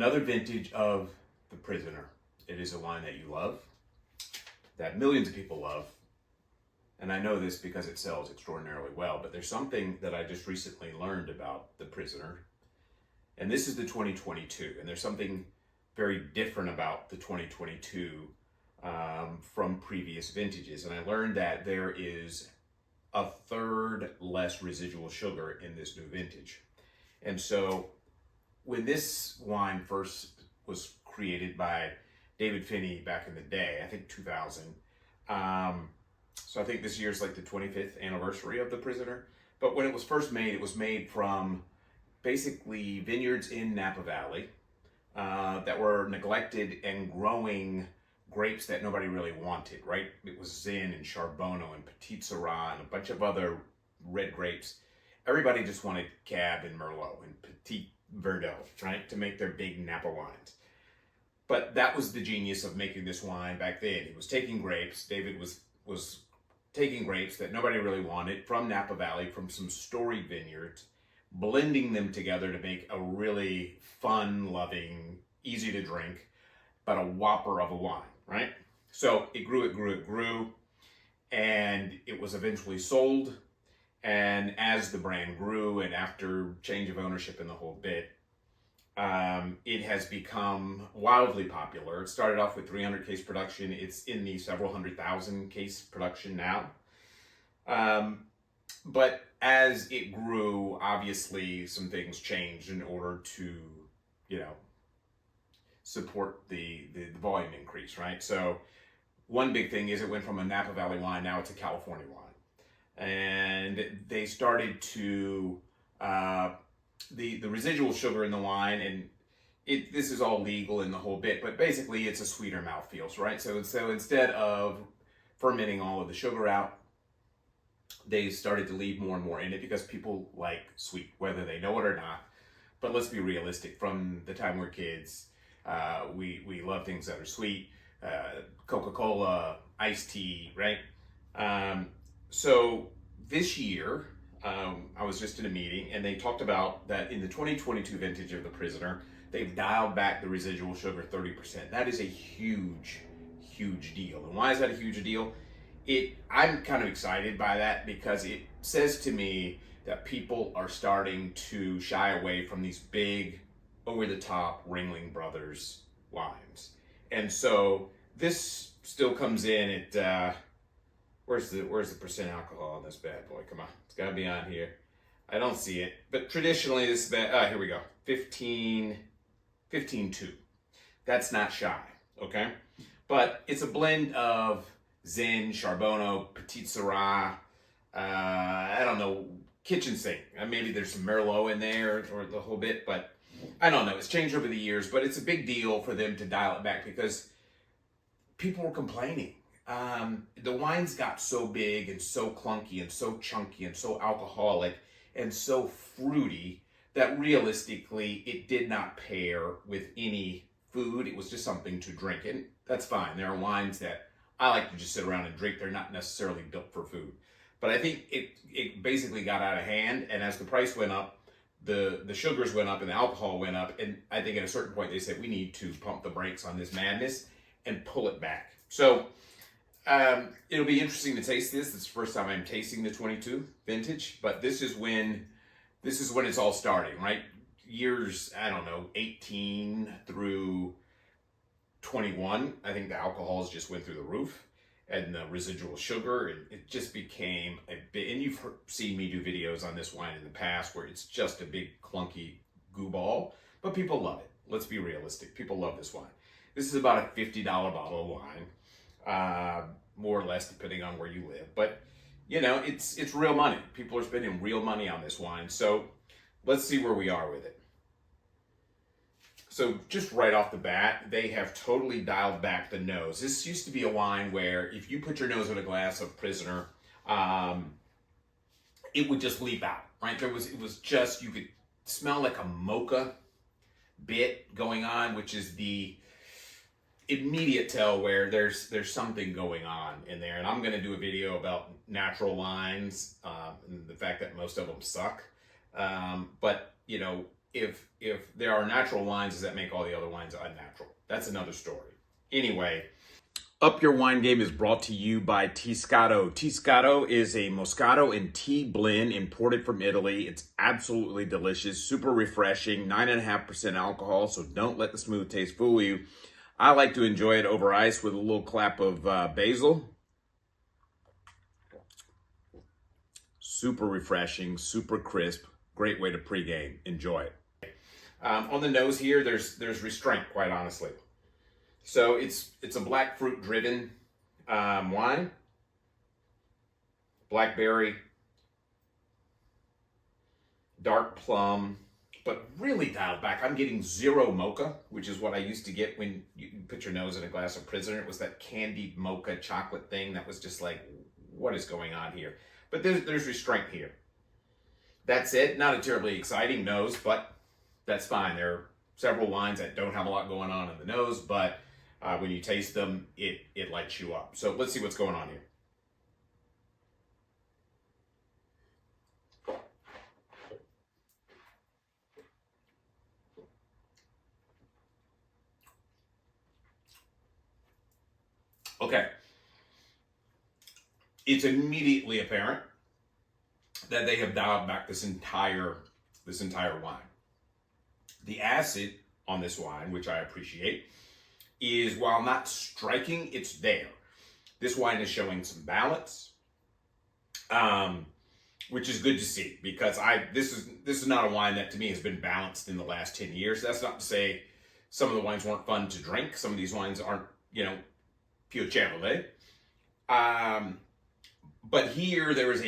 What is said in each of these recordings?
Another vintage of The Prisoner. It is a wine that you love, that millions of people love. And I know this because it sells extraordinarily well, but there's something that I just recently learned about The Prisoner. And this is the 2022, and there's something very different about the 2022 from previous vintages. And I learned that there is a third less residual sugar in this new vintage. And so when this wine first was created by David Finney back in the day, I think 2000, so I think this year's like the 25th anniversary of The Prisoner. But when it was first made, it was made from basically vineyards in Napa Valley that were neglected and growing grapes that nobody really wanted, right? It was Zin and Charbonneau and Petit Syrah and a bunch of other red grapes. Everybody just wanted Cab and Merlot and Petit Verdot, right? To make their big Napa wines. But that was the genius of making this wine back then. He was taking grapes. David was taking grapes that nobody really wanted from Napa Valley, from some storied vineyards, blending them together to make a really fun-loving, easy to drink, but a whopper of a wine, right? So it grew, and it was eventually sold. And as the brand grew, and after change of ownership and the whole bit, it has become wildly popular. It started off with 300 case production. It's in the several 100,000 case production now. But as it grew, obviously some things changed in order to, support the volume increase, right? So one big thing is it went from a Napa Valley wine, now it's a California wine. And they started to, the residual sugar in the wine, and this is all legal in the whole bit, but basically it's a sweeter mouthfeel, right? So instead of fermenting all of the sugar out, they started to leave more and more in it because people like sweet, whether they know it or not. But let's be realistic, from the time we're kids, we love things that are sweet, Coca-Cola, iced tea, right? So this year, I was just in a meeting and they talked about that in the 2022 vintage of The Prisoner, they've dialed back the residual sugar 30%. That is a huge, huge deal. And why is that a huge deal? I'm kind of excited by that because it says to me that people are starting to shy away from these big, over-the-top Ringling Brothers wines. And so this still comes in at, where's the percent alcohol on this bad boy? Come on, it's gotta be on here. I don't see it, but traditionally this is here we go, 15.2. That's not shy, okay? But it's a blend of Zin, Charbonneau, Petit Syrah, I don't know, kitchen sink. Maybe there's some Merlot in there or the whole bit, but I don't know. It's changed over the years, but it's a big deal for them to dial it back because people were complaining. The wines got so big and so clunky and so chunky and so alcoholic and so fruity that realistically it did not pair with any food. It was just something to drink, and that's fine. There are wines that I like to just sit around and drink. They're not necessarily built for food. But I think it basically got out of hand, and as the price went up, the sugars went up and the alcohol went up, and I think at a certain point they said we need to pump the brakes on this madness and pull it back. So it'll be interesting to taste this. This is the first time I'm tasting the 22 vintage, but this is when it's all starting, right? Years, I don't know, 18 through 21, I think the alcohols just went through the roof, and the residual sugar, it just became a bit, and you've seen me do videos on this wine in the past where it's just a big clunky goo ball, but people love it. Let's be realistic. People love this wine. This is about a $50 bottle of wine, more or less depending on where you live, but it's real money. People are spending real money on this wine, so let's see where we are with it. So just right off the bat, they have totally dialed back the nose. This used to be a wine where if you put your nose in a glass of Prisoner, it would just leap out, right? It was just, you could smell like a mocha bit going on, which is the immediate tell where there's something going on in there. And I'm going to do a video about natural wines and the fact that most of them suck. But if there are natural wines, does that make all the other wines unnatural? That's another story. Anyway, Up Your Wine Game is brought to you by Tiscato. Tiscato is a Moscato and tea blend imported from Italy. It's absolutely delicious, super refreshing, 9.5% alcohol, so don't let the smooth taste fool you. I like to enjoy it over ice with a little clap of basil. Super refreshing, super crisp, great way to pregame. Enjoy it. On the nose here, there's restraint, quite honestly. So it's a black fruit driven wine, blackberry, dark plum, but really dialed back. I'm getting zero mocha, which is what I used to get when you put your nose in a glass of Prisoner. It was that candied mocha chocolate thing that was just like, what is going on here? But there's restraint here. That's it. Not a terribly exciting nose, but that's fine. There are several wines that don't have a lot going on in the nose, but when you taste them, it lights you up. So let's see what's going on here. Okay. It's immediately apparent that they have dialed back this entire wine. The acid on this wine, which I appreciate, is, while not striking, it's there. This wine is showing some balance, which is good to see, because this is not a wine that to me has been balanced in the last 10 years. That's not to say some of the wines weren't fun to drink. Some of these wines aren't, piacevole. But here there is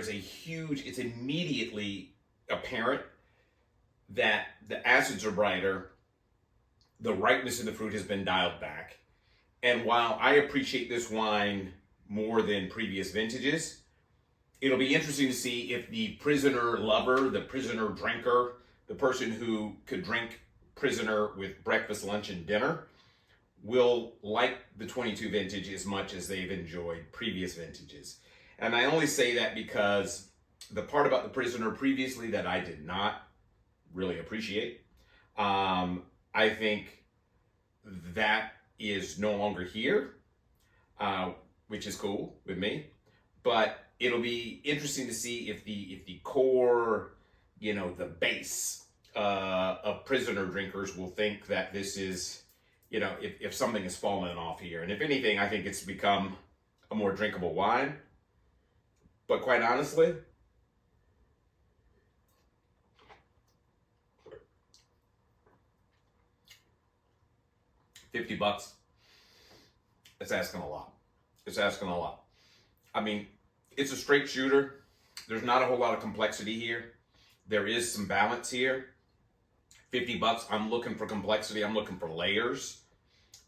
a huge, it's immediately apparent that the acids are brighter, the ripeness in the fruit has been dialed back. And while I appreciate this wine more than previous vintages, it'll be interesting to see if the Prisoner lover, the Prisoner drinker, the person who could drink Prisoner with breakfast, lunch, and dinner will like the 22 vintage as much as they've enjoyed previous vintages. And I only say that because the part about the Prisoner previously that I did not really appreciate, I think that is no longer here, which is cool with me. But it'll be interesting to see if the core, the base of Prisoner drinkers will think that this is, if something has fallen off here. And if anything, I think it's become a more drinkable wine. But quite honestly, $50, it's asking a lot. It's asking a lot. I mean, it's a straight shooter. There's not a whole lot of complexity here. There is some balance here. $50, I'm looking for complexity. I'm looking for layers.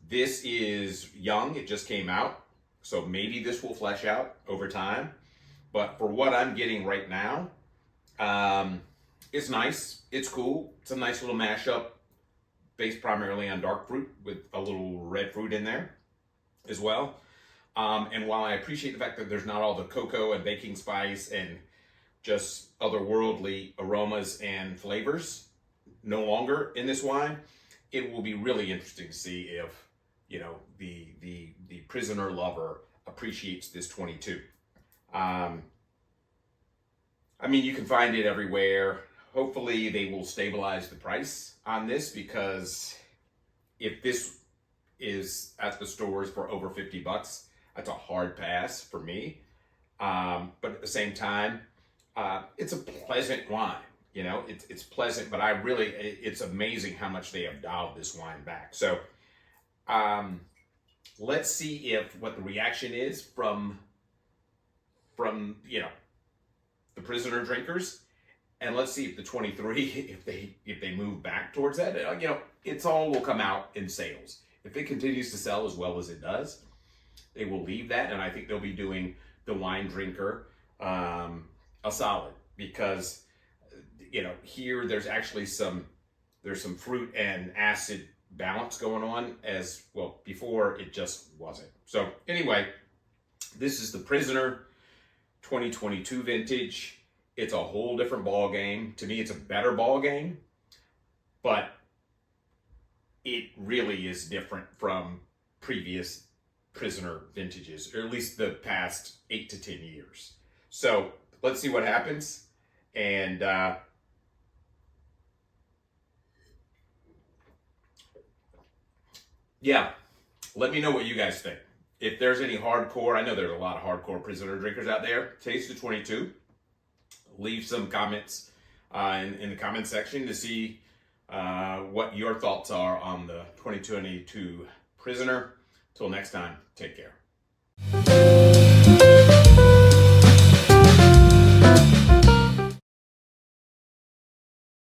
This is young. It just came out. So maybe this will flesh out over time. But for what I'm getting right now, it's nice. It's cool. It's a nice little mashup based primarily on dark fruit with a little red fruit in there as well. And while I appreciate the fact that there's not all the cocoa and baking spice and just otherworldly aromas and flavors no longer in this wine, it will be really interesting to see if, the Prisoner lover appreciates this 22. You can find it everywhere. Hopefully they will stabilize the price on this, because if this is at the stores for over $50, that's a hard pass for me. But at the same time, it's a pleasant wine. It's pleasant, but it's amazing how much they have dialed this wine back. So let's see what the reaction is from the Prisoner drinkers, and let's see if the 23, if they move back towards that. It's all will come out in sales. If it continues to sell as well as it does, they will leave that, and I think they'll be doing the wine drinker a solid, because here there's actually some fruit and acid balance going on, as well. Before it just wasn't. So anyway, this is the Prisoner 2022 vintage. It's a whole different ball game. To me, it's a better ball game. but it really is different from previous Prisoner vintages, or at least the past 8 to 10 years. So let's see what happens. And yeah, let me know what you guys think. If there's any hardcore, I know there's a lot of hardcore Prisoner drinkers out there. Taste the 22. Leave some comments in the comment section to see what your thoughts are on the 2022 Prisoner. Till next time, take care.